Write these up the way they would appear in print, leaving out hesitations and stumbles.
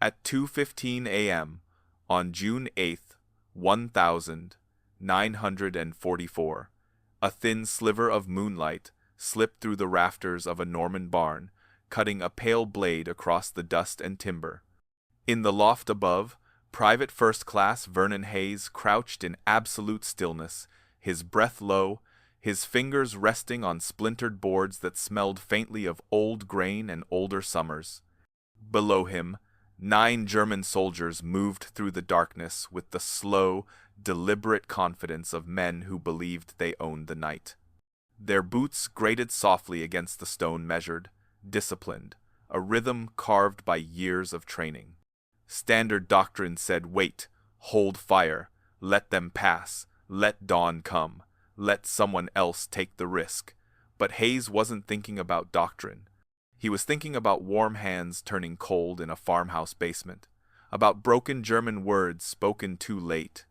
At 2:15 a.m. on June 8th, 1944, a thin sliver of moonlight slipped through the rafters of a Norman barn, cutting a pale blade across the dust and timber. In the loft above, Private First Class Vernon Hayes crouched in absolute stillness, his breath low, his fingers resting on splintered boards that smelled faintly of old grain and older summers. Below him, 9 German soldiers moved through the darkness with the slow, deliberate confidence of men who believed they owned the night. Their boots grated softly against the stone, measured, disciplined, a rhythm carved by years of training. Standard doctrine said, wait, hold fire, let them pass, let dawn come, let someone else take the risk. But Hayes wasn't thinking about doctrine. He was thinking about warm hands turning cold in a farmhouse basement, about broken German words spoken too late,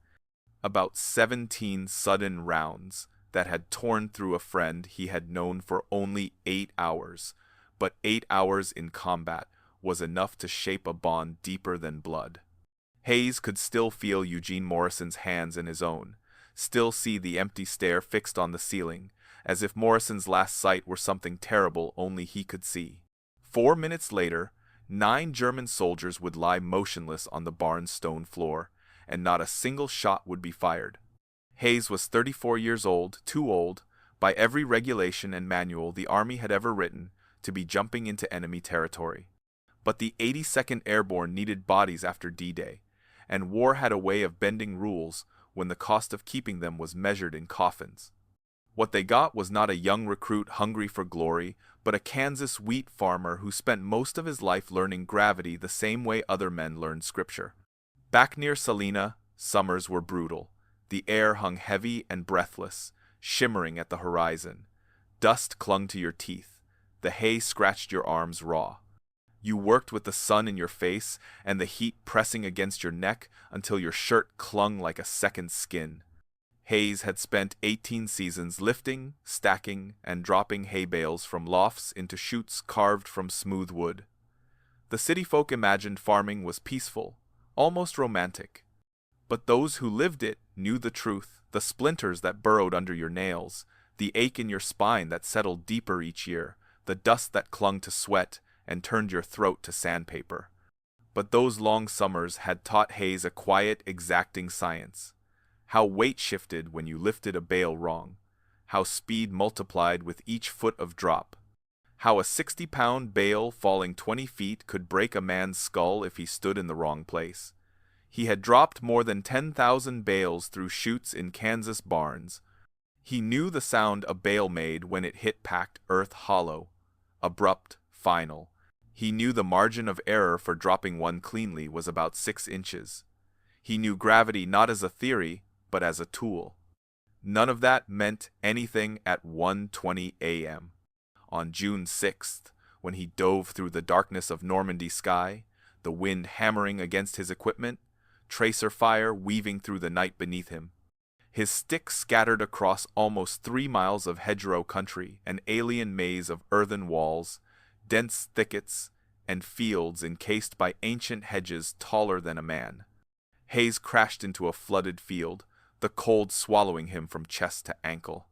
about 17 sudden rounds that had torn through a friend he had known for only 8 hours, but 8 hours in combat was enough to shape a bond deeper than blood. Hayes could still feel Eugene Morrison's hands in his own, still see the empty stare fixed on the ceiling, as if Morrison's last sight were something terrible only he could see. 4 minutes later, 9 German soldiers would lie motionless on the barn's stone floor, and not a single shot would be fired. Hayes was 34 years old, too old, by every regulation and manual the Army had ever written, to be jumping into enemy territory. But the 82nd Airborne needed bodies after D-Day, and war had a way of bending rules when the cost of keeping them was measured in coffins. What they got was not a young recruit hungry for glory, but a Kansas wheat farmer who spent most of his life learning gravity the same way other men learned scripture. Back near Salina, summers were brutal. The air hung heavy and breathless, shimmering at the horizon. Dust clung to your teeth. The hay scratched your arms raw. You worked with the sun in your face and the heat pressing against your neck until your shirt clung like a second skin. Hayes had spent 18 seasons lifting, stacking, and dropping hay bales from lofts into chutes carved from smooth wood. The city folk imagined farming was peaceful, almost romantic. But those who lived it knew the truth, the splinters that burrowed under your nails, the ache in your spine that settled deeper each year, the dust that clung to sweat and turned your throat to sandpaper. But those long summers had taught Hayes a quiet, exacting science. How weight shifted when you lifted a bale wrong. How speed multiplied with each foot of drop. How a 60-pound bale falling 20 feet could break a man's skull if he stood in the wrong place. He had dropped more than 10,000 bales through chutes in Kansas barns. He knew the sound a bale made when it hit packed earth hollow, abrupt, final. He knew the margin of error for dropping one cleanly was about 6 inches. He knew gravity not as a theory, but as a tool. None of that meant anything at 1:20 a.m. on June 6th, when he dove through the darkness of Normandy sky, the wind hammering against his equipment, tracer fire weaving through the night beneath him. His stick scattered across almost 3 miles of hedgerow country, an alien maze of earthen walls, dense thickets, and fields encased by ancient hedges taller than a man. Hayes crashed into a flooded field, the cold swallowing him from chest to ankle.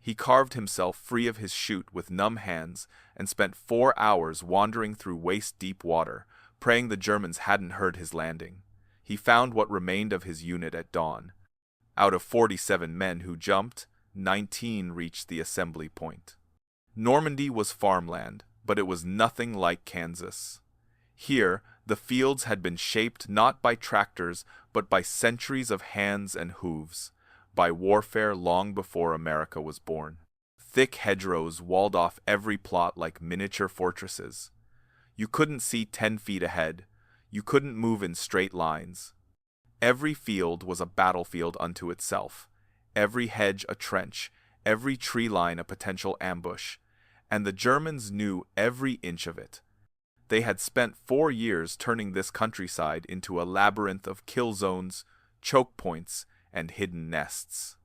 He carved himself free of his chute with numb hands and spent 4 hours wandering through waist-deep water, praying the Germans hadn't heard his landing. He found what remained of his unit at dawn. Out of 47 men who jumped, 19 reached the assembly point. Normandy was farmland, but it was nothing like Kansas. Here, the fields had been shaped not by tractors, but by centuries of hands and hooves, by warfare long before America was born. Thick hedgerows walled off every plot like miniature fortresses. You couldn't see 10 feet ahead. You couldn't move in straight lines. Every field was a battlefield unto itself, every hedge a trench, every tree line a potential ambush, and the Germans knew every inch of it. They had spent 4 years turning this countryside into a labyrinth of kill zones, choke points, and hidden nests.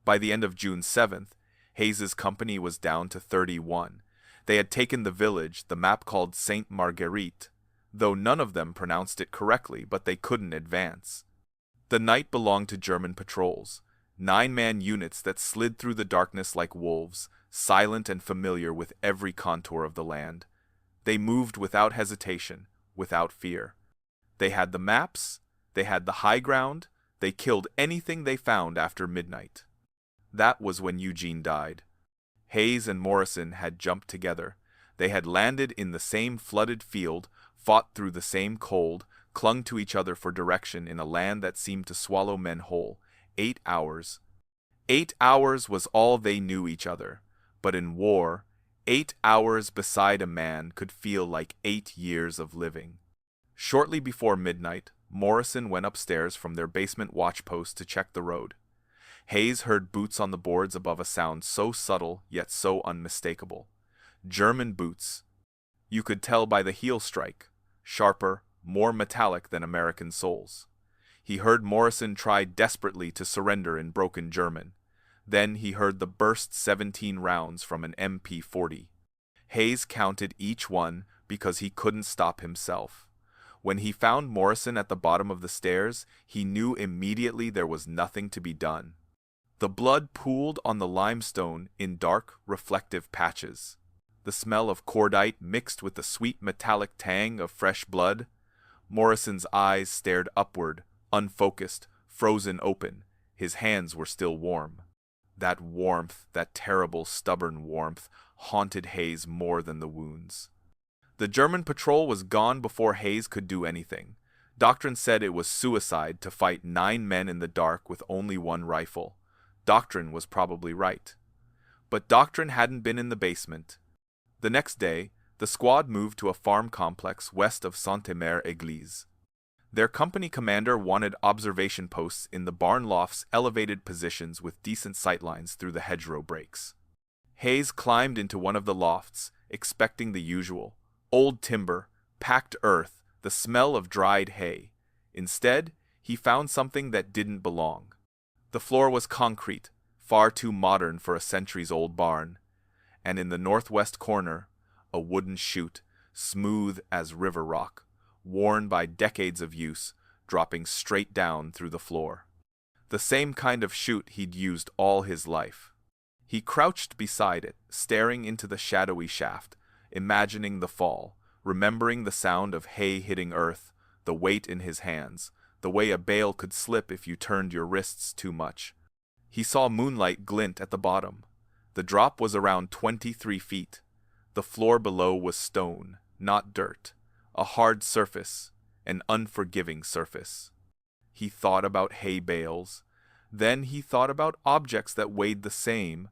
By the end of June 7th, Hayes's company was down to 31. They had taken the village the map called Sainte Marguerite, though none of them pronounced it correctly, but they couldn't advance. The night belonged to German patrols, 9-man units that slid through the darkness like wolves, silent and familiar with every contour of the land. They moved without hesitation, without fear. They had the maps, they had the high ground, they killed anything they found after midnight. That was when Eugene died. Hayes and Morrison had jumped together. They had landed in the same flooded field, fought through the same cold, clung to each other for direction in a land that seemed to swallow men whole. 8 hours. 8 hours was all they knew each other. But in war, 8 hours beside a man could feel like 8 years of living. Shortly before midnight, Morrison went upstairs from their basement watchpost to check the road. Hayes heard boots on the boards above, a sound so subtle yet so unmistakable. German boots. You could tell by the heel strike, sharper, more metallic than American soles. He heard Morrison try desperately to surrender in broken German. Then he heard the burst 17 rounds from an MP40. Hayes counted each one because he couldn't stop himself. When he found Morrison at the bottom of the stairs, he knew immediately there was nothing to be done. The blood pooled on the limestone in dark, reflective patches. The smell of cordite mixed with the sweet metallic tang of fresh blood. Morrison's eyes stared upward, unfocused, frozen open. His hands were still warm. That warmth, that terrible, stubborn warmth, haunted Hayes more than the wounds. The German patrol was gone before Hayes could do anything. Doctrine said it was suicide to fight 9 men in the dark with only 1 rifle. Doctrine was probably right. But Doctrine hadn't been in the basement. The next day, the squad moved to a farm complex west of Sainte-Mère-Église. Their company commander wanted observation posts in the barn loft's elevated positions with decent sightlines through the hedgerow breaks. Hayes climbed into one of the lofts, expecting the usual: old timber, packed earth, the smell of dried hay. Instead, he found something that didn't belong. The floor was concrete, far too modern for a centuries-old barn, and in the northwest corner, a wooden chute, smooth as river rock, worn by decades of use, dropping straight down through the floor. The same kind of chute he'd used all his life. He crouched beside it, staring into the shadowy shaft, imagining the fall, remembering the sound of hay hitting earth, the weight in his hands, the way a bale could slip if you turned your wrists too much. He saw moonlight glint at the bottom. The drop was around 23 feet. The floor below was stone, not dirt, a hard surface, an unforgiving surface. He thought about hay bales. Then he thought about objects that weighed the same: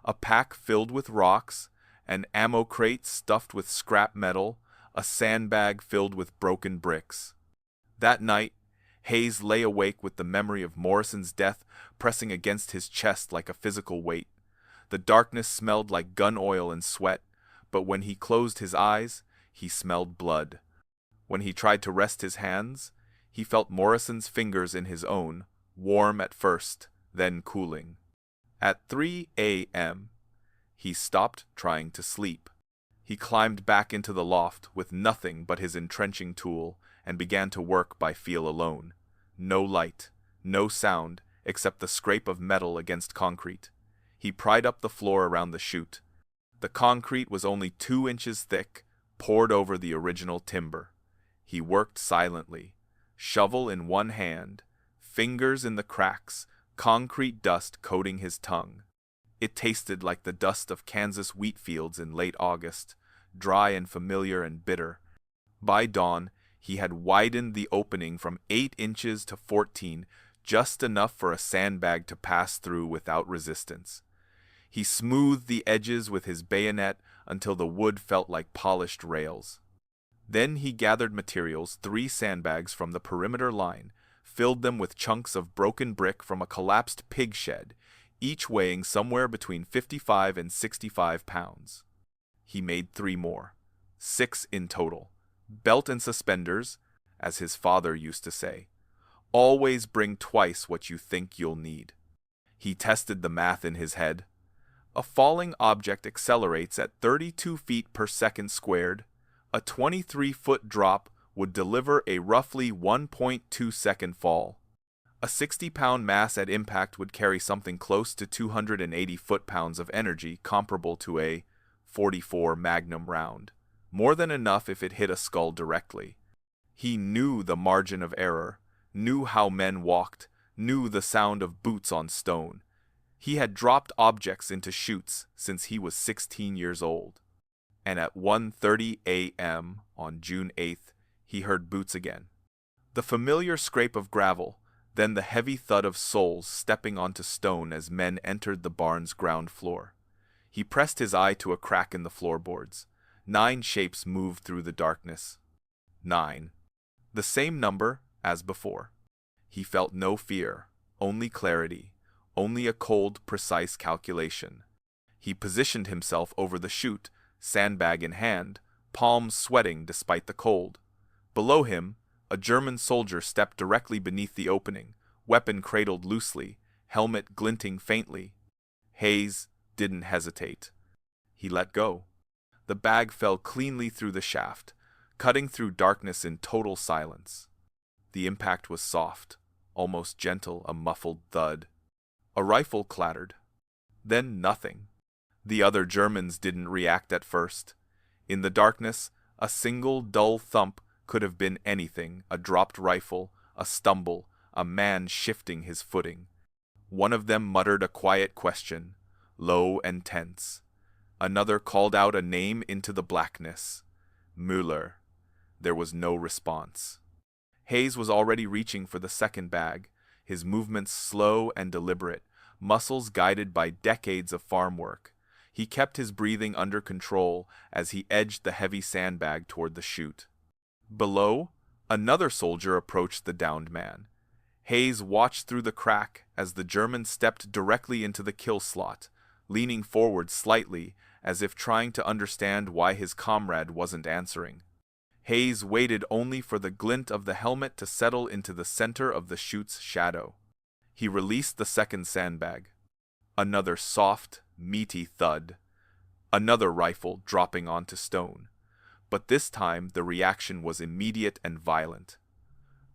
a pack filled with rocks, an ammo crate stuffed with scrap metal, a sandbag filled with broken bricks. That night, Hayes lay awake with the memory of Morrison's death pressing against his chest like a physical weight. The darkness smelled like gun oil and sweat, but when he closed his eyes, he smelled blood. When he tried to rest his hands, he felt Morrison's fingers in his own, warm at first, then cooling. At 3 a.m., he stopped trying to sleep. He climbed back into the loft with nothing but his entrenching tool and began to work by feel alone. No light, no sound, except the scrape of metal against concrete. He pried up the floor around the chute. The concrete was only 2 inches thick, poured over the original timber. He worked silently, shovel in one hand, fingers in the cracks, concrete dust coating his tongue. It tasted like the dust of Kansas wheat fields in late August, dry and familiar and bitter. By dawn, he had widened the opening from 8 inches to 14, just enough for a sandbag to pass through without resistance. He smoothed the edges with his bayonet until the wood felt like polished rails. Then he gathered materials, 3 sandbags from the perimeter line, filled them with chunks of broken brick from a collapsed pig shed, each weighing somewhere between 55 and 65 pounds. He made 3 more, 6 in total. Belt and suspenders, as his father used to say. Always bring twice what you think you'll need. He tested the math in his head. A falling object accelerates at 32 feet per second squared. A 23-foot drop would deliver a roughly 1.2-second fall. A 60-pound mass at impact would carry something close to 280 foot-pounds of energy comparable to a .44 Magnum round. More than enough if it hit a skull directly. He knew the margin of error, knew how men walked, knew the sound of boots on stone. He had dropped objects into chutes since he was 16 years old. And at 1:30 a.m. on June 8th, he heard boots again. The familiar scrape of gravel, then the heavy thud of soles stepping onto stone as men entered the barn's ground floor. He pressed his eye to a crack in the floorboards. 9 shapes moved through the darkness. 9. The same number as before. He felt no fear, only clarity, only a cold, precise calculation. He positioned himself over the chute, sandbag in hand, palms sweating despite the cold. Below him, a German soldier stepped directly beneath the opening, weapon cradled loosely, helmet glinting faintly. Hayes didn't hesitate. He let go. The bag fell cleanly through the shaft, cutting through darkness in total silence. The impact was soft, almost gentle, a muffled thud. A rifle clattered. Then nothing. The other Germans didn't react at first. In the darkness, a single dull thump could have been anything, a dropped rifle, a stumble, a man shifting his footing. One of them muttered a quiet question, low and tense. Another called out a name into the blackness. Müller. There was no response. Hayes was already reaching for the second bag, his movements slow and deliberate, muscles guided by decades of farm work. He kept his breathing under control as he edged the heavy sandbag toward the chute. Below, another soldier approached the downed man. Hayes watched through the crack as the German stepped directly into the kill slot, leaning forward slightly as if trying to understand why his comrade wasn't answering. Hayes waited only for the glint of the helmet to settle into the center of the chute's shadow. He released the second sandbag. Another soft, meaty thud. Another rifle dropping onto stone. But this time the reaction was immediate and violent.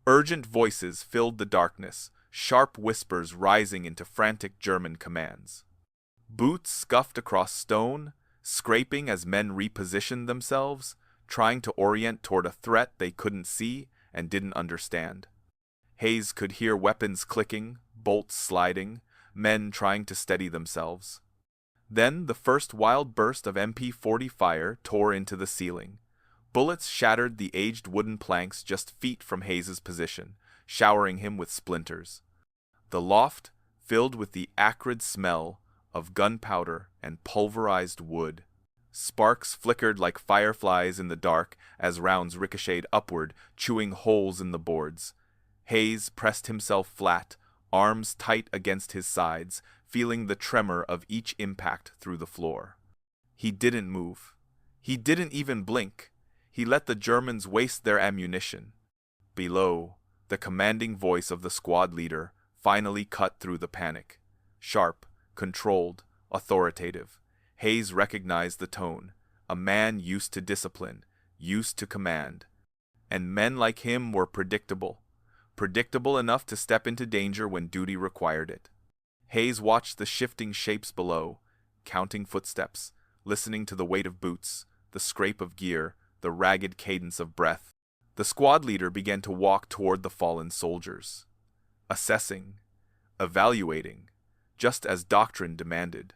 Urgent voices filled the darkness, sharp whispers rising into frantic German commands. Boots scuffed across stone, scraping as men repositioned themselves, trying to orient toward a threat they couldn't see and didn't understand. Hayes could hear weapons clicking, bolts sliding, men trying to steady themselves. Then the first wild burst of MP-40 fire tore into the ceiling. Bullets shattered the aged wooden planks just feet from Hayes's position, showering him with splinters. The loft filled with the acrid smell of gunpowder and pulverized wood. Sparks flickered like fireflies in the dark as rounds ricocheted upward, chewing holes in the boards. Hayes pressed himself flat, arms tight against his sides, feeling the tremor of each impact through the floor. He didn't move. He didn't even blink. He let the Germans waste their ammunition. Below, the commanding voice of the squad leader finally cut through the panic. Sharp, controlled, authoritative. Hayes recognized the tone. A man used to discipline, used to command. And men like him were predictable. Predictable enough to step into danger when duty required it. Hayes watched the shifting shapes below, counting footsteps, listening to the weight of boots, the scrape of gear, the ragged cadence of breath. The squad leader began to walk toward the fallen soldiers. Assessing, evaluating, just as doctrine demanded.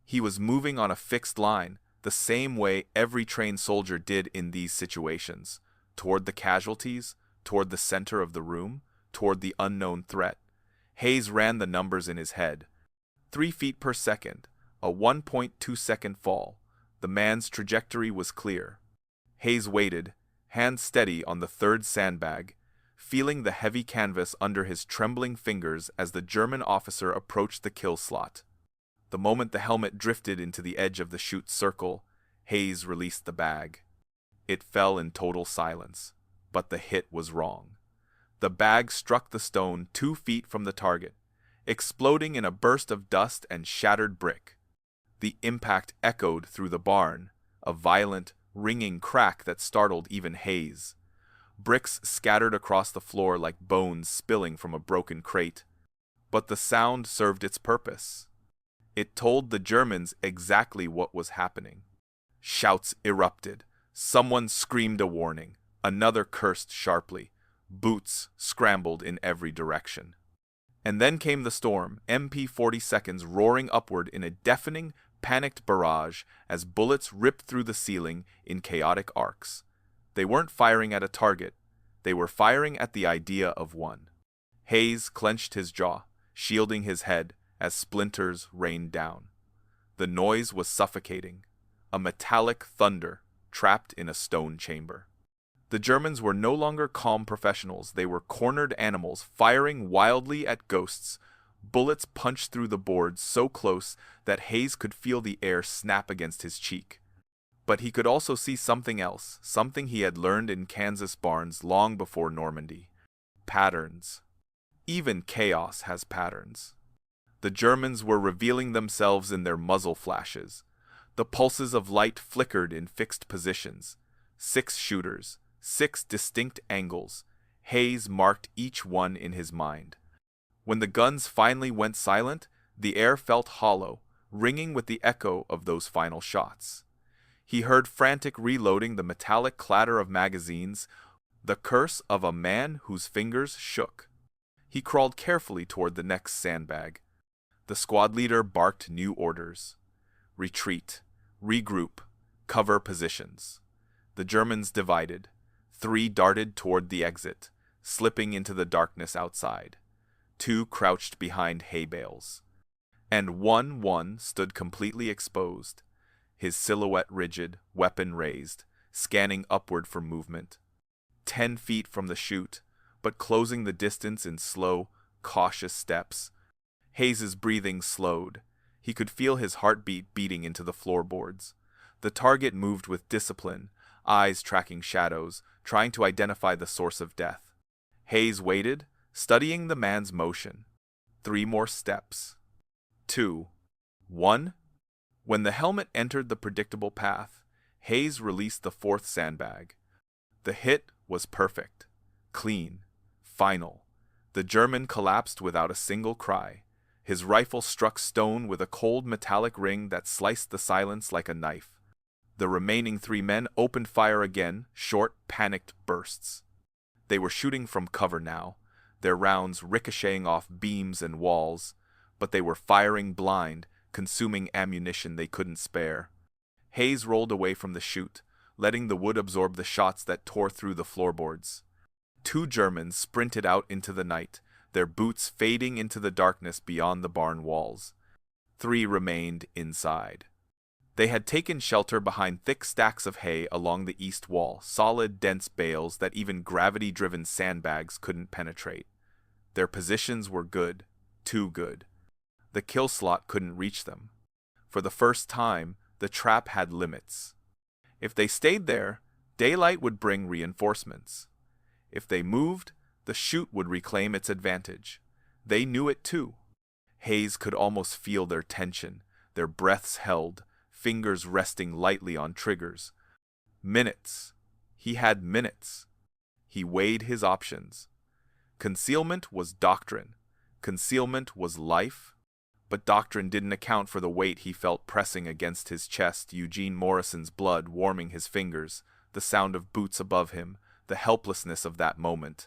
He was moving on a fixed line, the same way every trained soldier did in these situations, toward the casualties, toward the center of the room, toward the unknown threat. Hayes ran the numbers in his head. 3 feet per second, a 1.2-second fall. The man's trajectory was clear. Hayes waited, hands steady on the third sandbag, feeling the heavy canvas under his trembling fingers as the German officer approached the kill slot. The moment the helmet drifted into the edge of the chute's circle, Hayes released the bag. It fell in total silence, but the hit was wrong. The bag struck the stone 2 feet from the target, exploding in a burst of dust and shattered brick. The impact echoed through the barn, a violent, ringing crack that startled even Hayes. bricks scattered across the floor like bones spilling from a broken crate. But the sound served its purpose. It told the Germans exactly what was happening. Shouts erupted. Someone screamed a warning. Another cursed sharply. Boots scrambled in every direction. And then came the storm, MP-40 roaring upward in a deafening, panicked barrage as bullets ripped through the ceiling in chaotic arcs. They weren't firing at a target. They were firing at the idea of one. Hayes clenched his jaw, shielding his head as splinters rained down. The noise was suffocating, a metallic thunder trapped in a stone chamber. The Germans were no longer calm professionals. They were cornered animals, firing wildly at ghosts. Bullets punched through the boards so close that Hayes could feel the air snap against his cheek. But he could also see something else, something he had learned in Kansas barns long before Normandy. Patterns. Even chaos has patterns. The Germans were revealing themselves in their muzzle flashes. The pulses of light flickered in fixed positions. 6 shooters. 6 distinct angles. Hayes marked each one in his mind. When the guns finally went silent, the air felt hollow, ringing with the echo of those final shots. He heard frantic reloading, the metallic clatter of magazines, the curse of a man whose fingers shook. He crawled carefully toward the next sandbag. The squad leader barked new orders. Retreat, regroup, cover positions. The Germans divided. 3 darted toward the exit, slipping into the darkness outside. 2 crouched behind hay bales. And one stood completely exposed, his silhouette rigid, weapon raised, scanning upward for movement. 10 feet from the chute, but closing the distance in slow, cautious steps. Hayes's breathing slowed. He could feel his heartbeat beating into the floorboards. The target moved with discipline, eyes tracking shadows, trying to identify the source of death. Hayes waited, studying the man's motion. 3 more steps. 2. 1. When the helmet entered the predictable path, Hayes released the 4th sandbag. The hit was perfect, clean, final. The German collapsed without a single cry. His rifle struck stone with a cold metallic ring that sliced the silence like a knife. The remaining 3 men opened fire again, short, panicked bursts. They were shooting from cover now, their rounds ricocheting off beams and walls, but they were firing blind, consuming ammunition they couldn't spare. Hayes rolled away from the chute, letting the wood absorb the shots that tore through the floorboards. 2 Germans sprinted out into the night, their boots fading into the darkness beyond the barn walls. 3 remained inside. They had taken shelter behind thick stacks of hay along the east wall, solid, dense bales that even gravity-driven sandbags couldn't penetrate. Their positions were good, too good. The kill slot couldn't reach them. For the first time, the trap had limits. If they stayed there, daylight would bring reinforcements. If they moved, the chute would reclaim its advantage. They knew it too. Hayes could almost feel their tension, their breaths held, fingers resting lightly on triggers. Minutes. He had minutes. He weighed his options. Concealment was doctrine. Concealment was life. But doctrine didn't account for the weight he felt pressing against his chest, Eugene Morrison's blood warming his fingers, the sound of boots above him, the helplessness of that moment.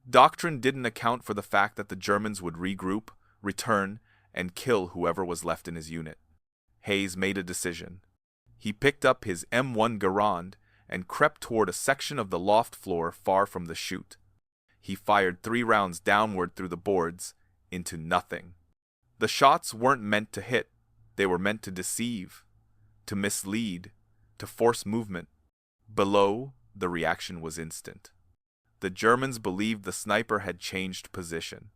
Doctrine didn't account for the fact that the Germans would regroup, return, and kill whoever was left in his unit. Hayes made a decision. He picked up his M1 Garand and crept toward a section of the loft floor far from the chute. He fired 3 rounds downward through the boards, into nothing. The shots weren't meant to hit. They were meant to deceive, to mislead, to force movement. Below, the reaction was instant. The Germans believed the sniper had changed position.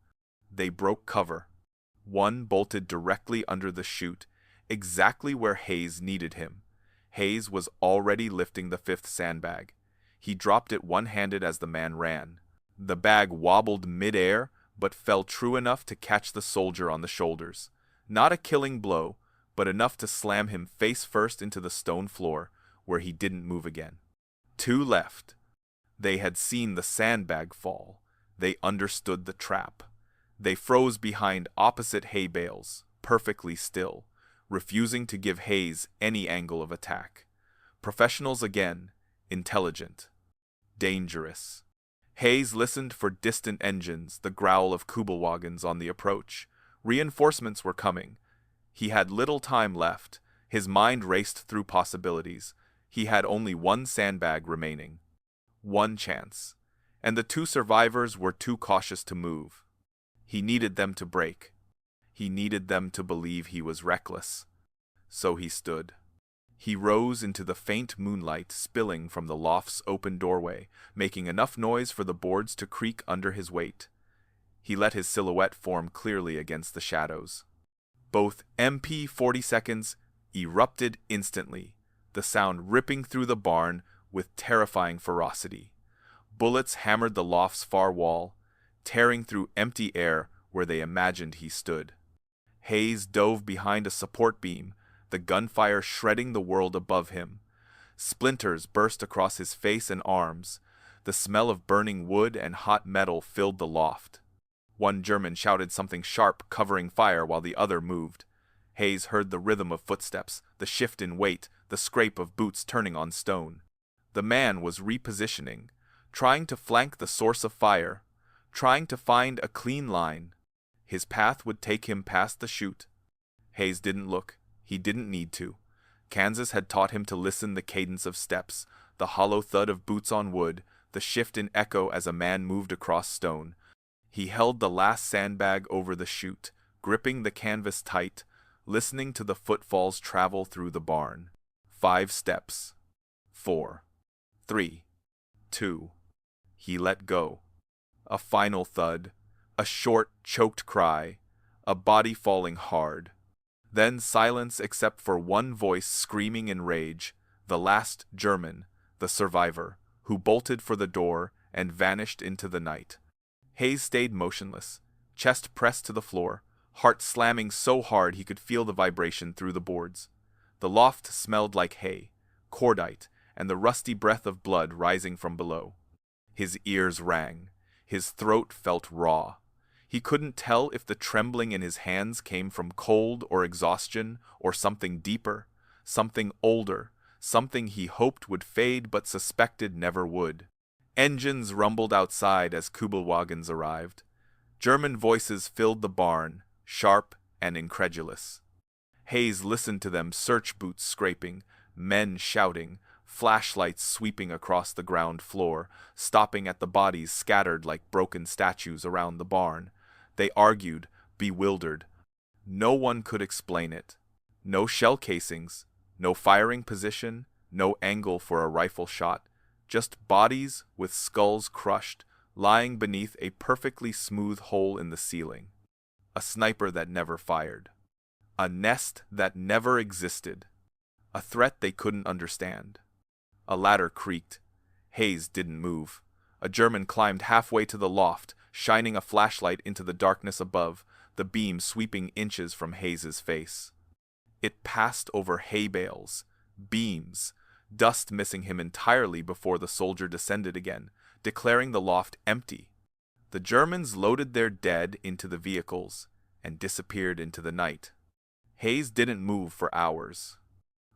They broke cover. 1 bolted directly under the chute, exactly where Hayes needed him. Hayes was already lifting the 5th sandbag. He dropped it one-handed as the man ran. The bag wobbled mid-air, but fell true enough to catch the soldier on the shoulders. Not a killing blow, but enough to slam him face first into the stone floor, where he didn't move again. 2 left. They had seen the sandbag fall. They understood the trap. They froze behind opposite hay bales, perfectly still, refusing to give Hayes any angle of attack. Professionals again, intelligent, dangerous. Hayes listened for distant engines, the growl of Kubelwagens on the approach. Reinforcements were coming. He had little time left. His mind raced through possibilities. He had only one sandbag remaining. One chance. And the two survivors were too cautious to move. He needed them to break. He needed them to believe he was reckless. So he stood. He rose into the faint moonlight spilling from the loft's open doorway, making enough noise for the boards to creak under his weight. He let his silhouette form clearly against the shadows. Both MP-40 erupted instantly, the sound ripping through the barn with terrifying ferocity. Bullets hammered the loft's far wall, tearing through empty air where they imagined he stood. Hayes dove behind a support beam, the gunfire shredding the world above him. Splinters burst across his face and arms. The smell of burning wood and hot metal filled the loft. One German shouted something sharp, covering fire while the other moved. Hayes heard the rhythm of footsteps, the shift in weight, the scrape of boots turning on stone. The man was repositioning, trying to flank the source of fire, trying to find a clean line. His path would take him past the chute. Hayes didn't look. He didn't need to. Kansas had taught him to listen the cadence of steps, the hollow thud of boots on wood, the shift in echo as a man moved across stone. He held the last sandbag over the chute, gripping the canvas tight, listening to the footfalls travel through the barn. 5 steps. 4. 3. 2. He let go. A final thud, a short, choked cry, a body falling hard. Then silence except for one voice screaming in rage, the last German, the survivor, who bolted for the door and vanished into the night. Hayes stayed motionless, chest pressed to the floor, heart slamming so hard he could feel the vibration through the boards. The loft smelled like hay, cordite, and the rusty breath of blood rising from below. His ears rang. His throat felt raw. He couldn't tell if the trembling in his hands came from cold or exhaustion or something deeper, something older, something he hoped would fade but suspected never would. Engines rumbled outside as Kubelwagens arrived. German voices filled the barn, sharp and incredulous. Hayes listened to them, search boots scraping, men shouting, flashlights sweeping across the ground floor, stopping at the bodies scattered like broken statues around the barn. They argued, bewildered. No one could explain it. No shell casings, no firing position, no angle for a rifle shot, just bodies with skulls crushed, lying beneath a perfectly smooth hole in the ceiling. A sniper that never fired. A nest that never existed. A threat they couldn't understand. A ladder creaked. Hayes didn't move. A German climbed halfway to the loft, shining a flashlight into the darkness above, the beam sweeping inches from Hayes's face. It passed over hay bales, beams, dust missing him entirely before the soldier descended again, declaring the loft empty. The Germans loaded their dead into the vehicles and disappeared into the night. Hayes didn't move for hours.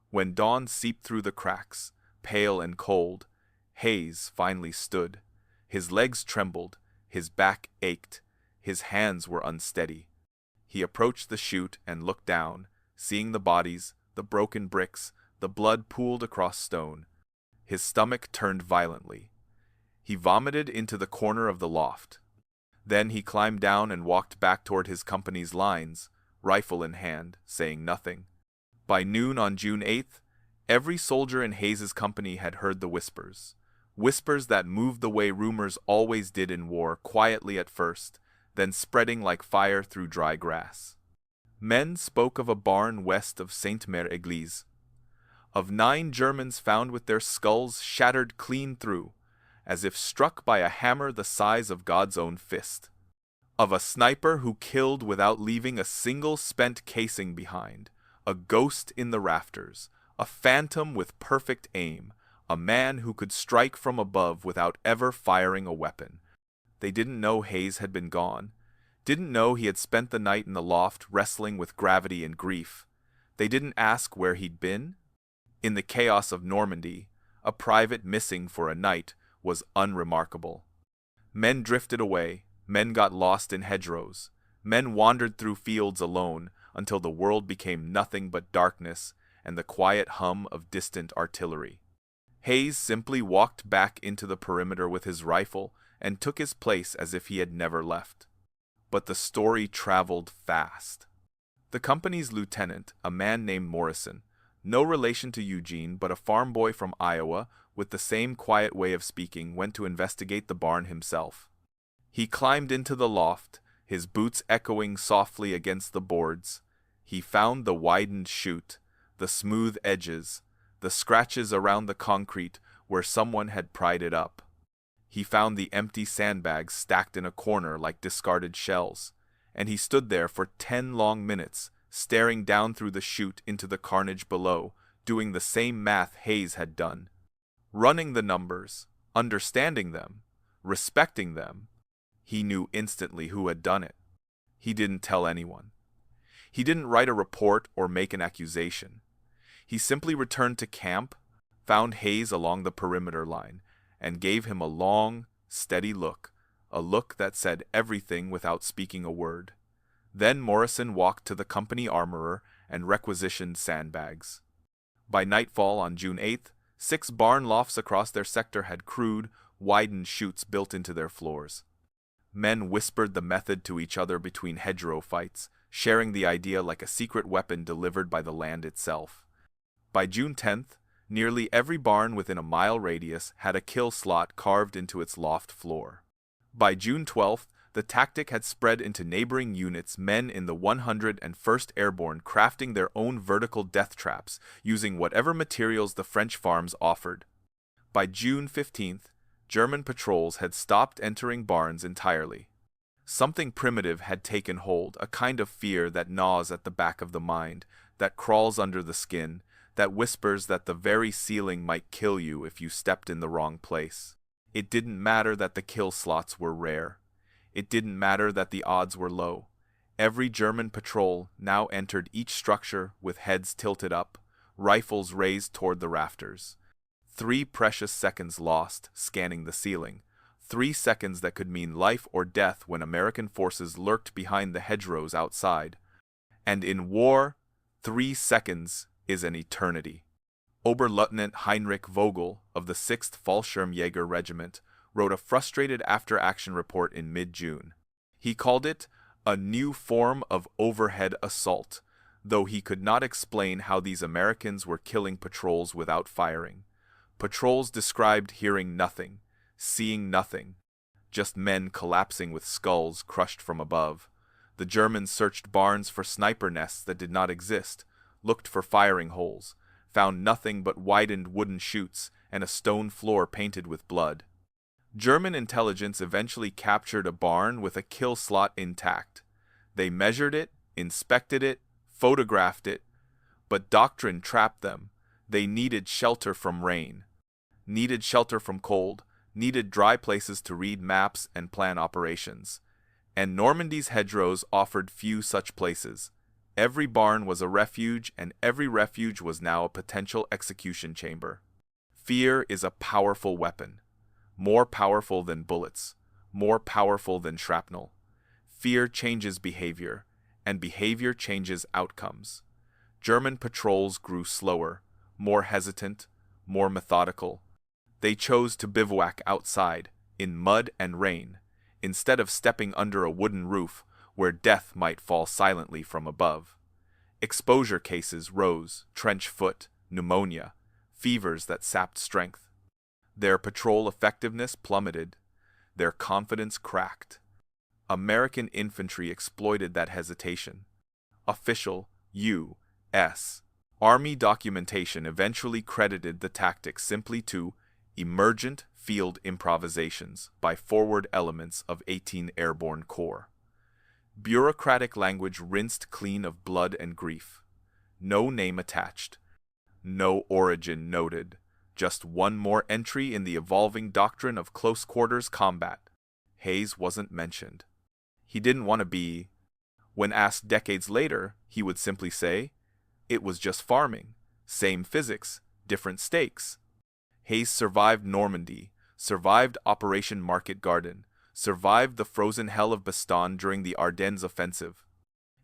When dawn seeped through the cracks, pale and cold, Hayes finally stood. His legs trembled, his back ached, his hands were unsteady. He approached the chute and looked down, seeing the bodies, the broken bricks, the blood pooled across stone. His stomach turned violently. He vomited into the corner of the loft. Then he climbed down and walked back toward his company's lines, rifle in hand, saying nothing. By noon on June 8th, every soldier in Hayes's company had heard the whispers. Whispers that moved the way rumors always did in war, quietly at first, then spreading like fire through dry grass. Men spoke of a barn west of Sainte-Mère-Église, of 9 Germans found with their skulls shattered clean through, as if struck by a hammer the size of God's own fist, of a sniper who killed without leaving a single spent casing behind, a ghost in the rafters, a phantom with perfect aim, a man who could strike from above without ever firing a weapon. They didn't know Hayes had been gone, didn't know he had spent the night in the loft wrestling with gravity and grief. They didn't ask where he'd been. In the chaos of Normandy, a private missing for a night was unremarkable. Men drifted away, men got lost in hedgerows, men wandered through fields alone until the world became nothing but darkness and the quiet hum of distant artillery. Hayes simply walked back into the perimeter with his rifle and took his place as if he had never left. But the story traveled fast. The company's lieutenant, a man named Morrison, no relation to Eugene but a farm boy from Iowa with the same quiet way of speaking, went to investigate the barn himself. He climbed into the loft, his boots echoing softly against the boards. He found the widened chute, the smooth edges, the scratches around the concrete where someone had pried it up. He found the empty sandbags stacked in a corner like discarded shells, and he stood there for 10 long minutes, staring down through the chute into the carnage below, doing the same math Hayes had done. Running the numbers, understanding them, respecting them. He knew instantly who had done it. He didn't tell anyone. He didn't write a report or make an accusation. He simply returned to camp, found Hayes along the perimeter line, and gave him a long, steady look, a look that said everything without speaking a word. Then Morrison walked to the company armorer and requisitioned sandbags. By nightfall on June 8th, 6 barn lofts across their sector had crude, widened chutes built into their floors. Men whispered the method to each other between hedgerow fights, sharing the idea like a secret weapon delivered by the land itself. By June 10th, nearly every barn within a mile radius had a kill slot carved into its loft floor. By June 12th, the tactic had spread into neighboring units, men in the 101st Airborne crafting their own vertical death traps, using whatever materials the French farms offered. By June 15th, German patrols had stopped entering barns entirely. Something primitive had taken hold, a kind of fear that gnaws at the back of the mind, that crawls under the skin, that whispers that the very ceiling might kill you if you stepped in the wrong place. It didn't matter that the kill slots were rare. It didn't matter that the odds were low. Every German patrol now entered each structure with heads tilted up, rifles raised toward the rafters. 3 precious seconds lost scanning the ceiling. 3 seconds that could mean life or death when American forces lurked behind the hedgerows outside. And in war, 3 seconds is an eternity. Oberleutnant Heinrich Vogel of the 6th Fallschirmjäger Regiment wrote a frustrated after-action report in mid-June. He called it a new form of overhead assault, though he could not explain how these Americans were killing patrols without firing. Patrols described hearing nothing, seeing nothing, just men collapsing with skulls crushed from above. The Germans searched barns for sniper nests that did not exist, looked for firing holes, found nothing but widened wooden chutes and a stone floor painted with blood. German intelligence eventually captured a barn with a kill slot intact. They measured it, inspected it, photographed it, but doctrine trapped them. They needed shelter from rain, needed shelter from cold, needed dry places to read maps and plan operations. And Normandy's hedgerows offered few such places. Every barn was a refuge, and every refuge was now a potential execution chamber. Fear is a powerful weapon. More powerful than bullets, more powerful than shrapnel. Fear changes behavior, and behavior changes outcomes. German patrols grew slower, more hesitant, more methodical. They chose to bivouac outside, in mud and rain, instead of stepping under a wooden roof where death might fall silently from above. Exposure cases rose, trench foot, pneumonia, fevers that sapped strength. Their patrol effectiveness plummeted. Their confidence cracked. American infantry exploited that hesitation. Official U.S. Army documentation eventually credited the tactic simply to emergent field improvisations by forward elements of 18 Airborne Corps. Bureaucratic language rinsed clean of blood and grief. No name attached. No origin noted. Just one more entry in the evolving doctrine of close-quarters combat. Hayes wasn't mentioned. He didn't want to be. When asked decades later, he would simply say, "It was just farming. Same physics, different stakes." Hayes survived Normandy, survived Operation Market Garden, survived the frozen hell of Bastogne during the Ardennes offensive.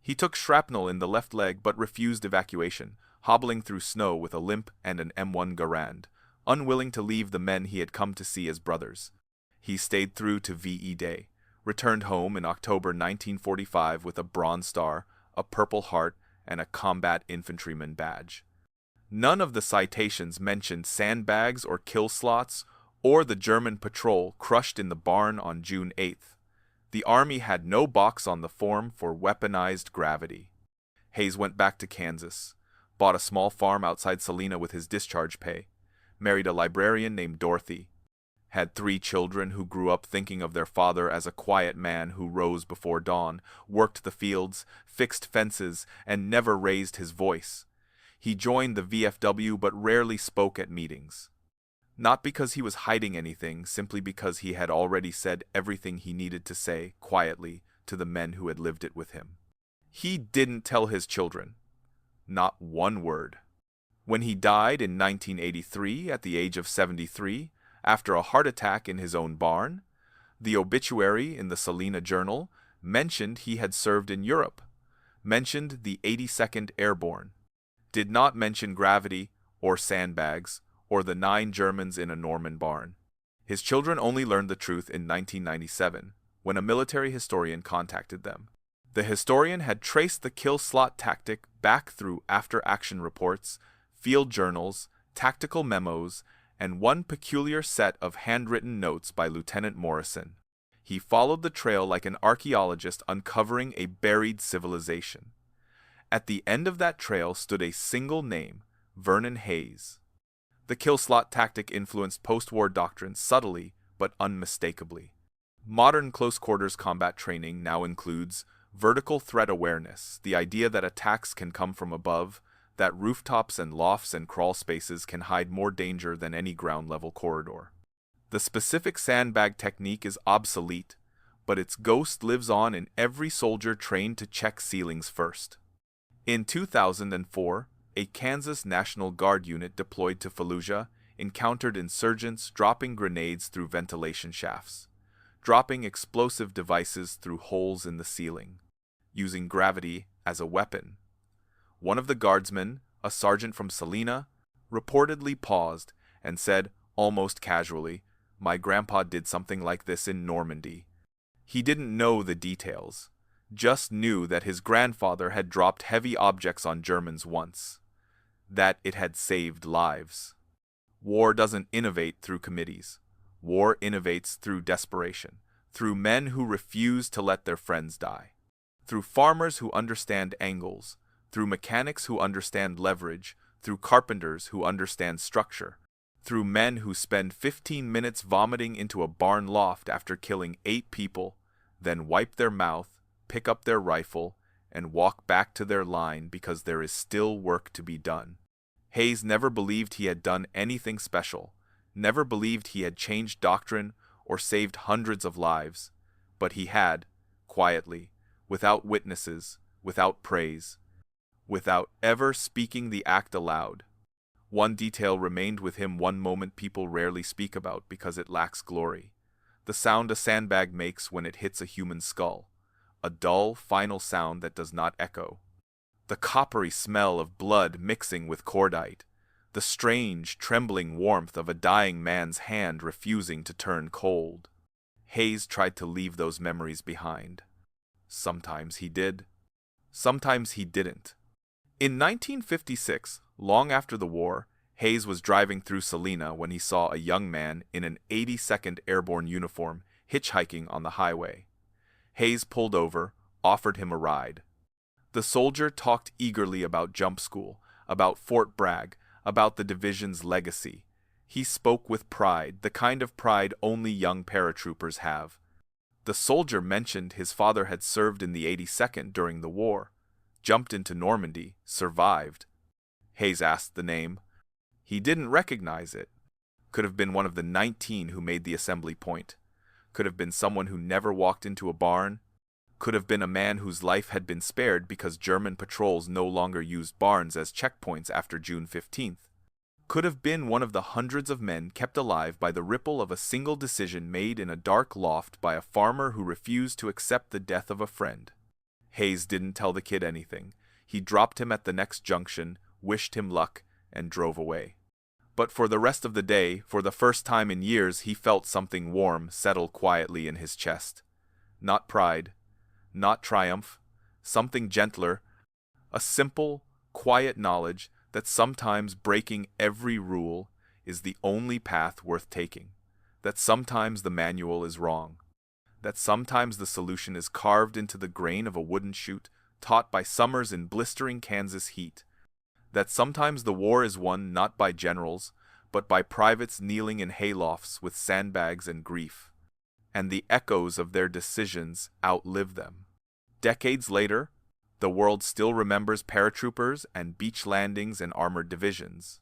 He took shrapnel in the left leg but refused evacuation, hobbling through snow with a limp and an M1 Garand, unwilling to leave the men he had come to see as brothers. He stayed through to VE Day, returned home in October 1945 with a Bronze Star, a Purple Heart, and a Combat Infantryman badge. None of the citations mentioned sandbags or kill slots, or the German patrol crushed in the barn on June 8th. The Army had no box on the form for weaponized gravity. Hayes went back to Kansas, bought a small farm outside Salina with his discharge pay, married a librarian named Dorothy, had 3 children who grew up thinking of their father as a quiet man who rose before dawn, worked the fields, fixed fences, and never raised his voice. He joined the VFW but rarely spoke at meetings. Not because he was hiding anything, simply because he had already said everything he needed to say, quietly, to the men who had lived it with him. He didn't tell his children. Not one word. When he died in 1983 at the age of 73, after a heart attack in his own barn, the obituary in the Salina Journal mentioned he had served in Europe, mentioned the 82nd Airborne, did not mention gravity or sandbags or the 9 Germans in a Norman barn. His children only learned the truth in 1997, when a military historian contacted them. The historian had traced the kill slot tactic back through after-action reports, field journals, tactical memos, and one peculiar set of handwritten notes by Lieutenant Morrison. He followed the trail like an archaeologist uncovering a buried civilization. At the end of that trail stood a single name, Vernon Hayes. The kill slot tactic influenced post-war doctrine subtly but unmistakably. Modern close-quarters combat training now includes vertical threat awareness, the idea that attacks can come from above, that rooftops and lofts and crawl spaces can hide more danger than any ground-level corridor. The specific sandbag technique is obsolete, but its ghost lives on in every soldier trained to check ceilings first. In 2004, a Kansas National Guard unit deployed to Fallujah encountered insurgents dropping grenades through ventilation shafts, dropping explosive devices through holes in the ceiling, using gravity as a weapon. One of the guardsmen, a sergeant from Salina, reportedly paused and said, almost casually, "My grandpa did something like this in Normandy." He didn't know the details, just knew that his grandfather had dropped heavy objects on Germans once, that it had saved lives. War doesn't innovate through committees. War innovates through desperation, through men who refuse to let their friends die, through farmers who understand angles, through mechanics who understand leverage, through carpenters who understand structure, through men who spend 15 minutes vomiting into a barn loft after killing 8 people, then wipe their mouth, pick up their rifle, and walk back to their line because there is still work to be done. Hayes never believed he had done anything special, never believed he had changed doctrine or saved hundreds of lives, but he had, quietly, without witnesses, without praise, without ever speaking the act aloud. One detail remained with him, one moment people rarely speak about because it lacks glory. The sound a sandbag makes when it hits a human skull. A dull, final sound that does not echo. The coppery smell of blood mixing with cordite. The strange, trembling warmth of a dying man's hand refusing to turn cold. Hayes tried to leave those memories behind. Sometimes he did. Sometimes he didn't. In 1956, long after the war, Hayes was driving through Salina when he saw a young man in an 82nd Airborne uniform hitchhiking on the highway. Hayes pulled over, offered him a ride. The soldier talked eagerly about jump school, about Fort Bragg, about the division's legacy. He spoke with pride, the kind of pride only young paratroopers have. The soldier mentioned his father had served in the 82nd during the war, jumped into Normandy, survived. Hayes asked the name. He didn't recognize it. Could have been one of the 19 who made the assembly point. Could have been someone who never walked into a barn. Could have been a man whose life had been spared because German patrols no longer used barns as checkpoints after June 15th. Could have been one of the hundreds of men kept alive by the ripple of a single decision made in a dark loft by a farmer who refused to accept the death of a friend. Hayes didn't tell the kid anything. He dropped him at the next junction, wished him luck, and drove away. But for the rest of the day, for the first time in years, he felt something warm settle quietly in his chest. Not pride, not triumph, something gentler, a simple, quiet knowledge that sometimes breaking every rule is the only path worth taking, that sometimes the manual is wrong, that sometimes the solution is carved into the grain of a wooden chute taught by summers in blistering Kansas heat, that sometimes the war is won not by generals, but by privates kneeling in haylofts with sandbags and grief, and the echoes of their decisions outlive them. Decades later, the world still remembers paratroopers and beach landings and armored divisions.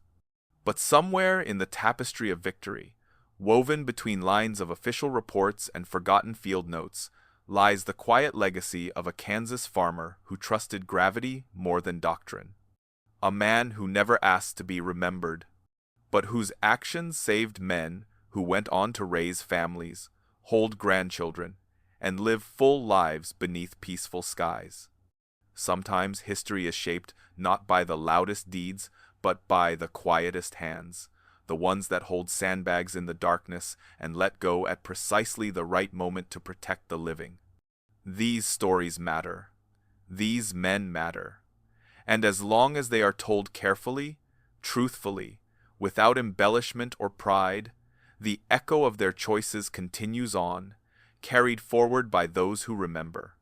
But somewhere in the tapestry of victory, woven between lines of official reports and forgotten field notes, lies the quiet legacy of a Kansas farmer who trusted gravity more than doctrine. A man who never asked to be remembered, but whose actions saved men who went on to raise families, hold grandchildren, and live full lives beneath peaceful skies. Sometimes history is shaped not by the loudest deeds, but by the quietest hands, the ones that hold sandbags in the darkness and let go at precisely the right moment to protect the living. These stories matter. These men matter. And as long as they are told carefully, truthfully, without embellishment or pride, the echo of their choices continues on, carried forward by those who remember.